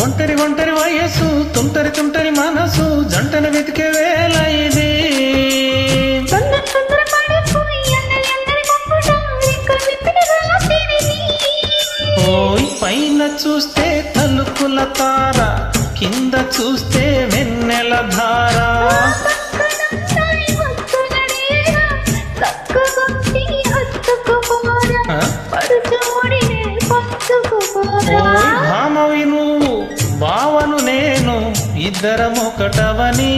ఒంటరి ఒంటరి వయస్సు తుంటరి తుంటరి మనసు జంటను వెతికే వేళ ఇది. ఓయ్ పైన చూస్తే తలుపుల తార, కింద చూస్తే వెన్నెల ధార. భామవి నువ్వు భావను నేను ఇద్దరమొకటవని.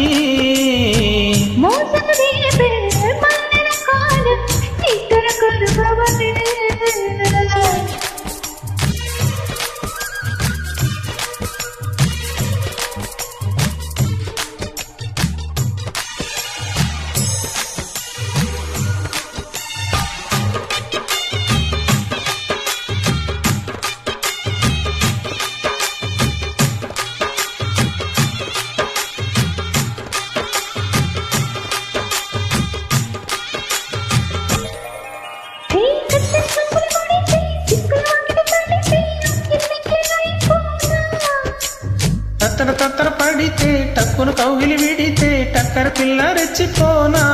తత్తర తత్తర పడితే టక్కును కౌగిలి విడితే టక్కర పిల్ల రెచ్చిపోనా.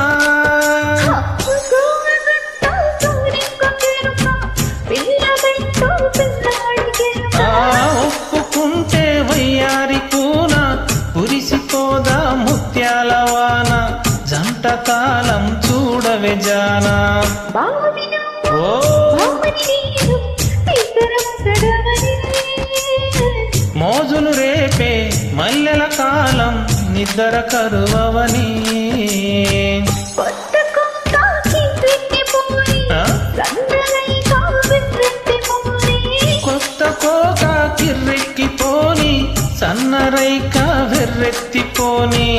ఒప్పుకుంటే వయ్యారి కూన కురిసిపోదా ముత్యాల వాన. జంట తాళం చూడవే జానా. ఓ మోజులు రేపే మల్లెల కాలం నిద్ర కరువవని. కొత్త కోక కిర్రెక్కిపోని సన్నరైక వెర్రెత్తిపోని.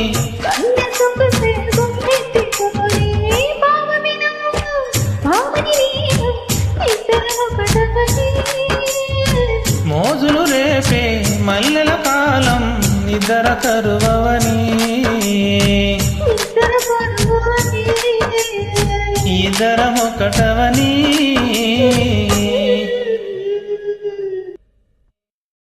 మోజులు రేపే మల్లెల కాలం నిద్ర కరువవని. ఇద్దరమొకటవని.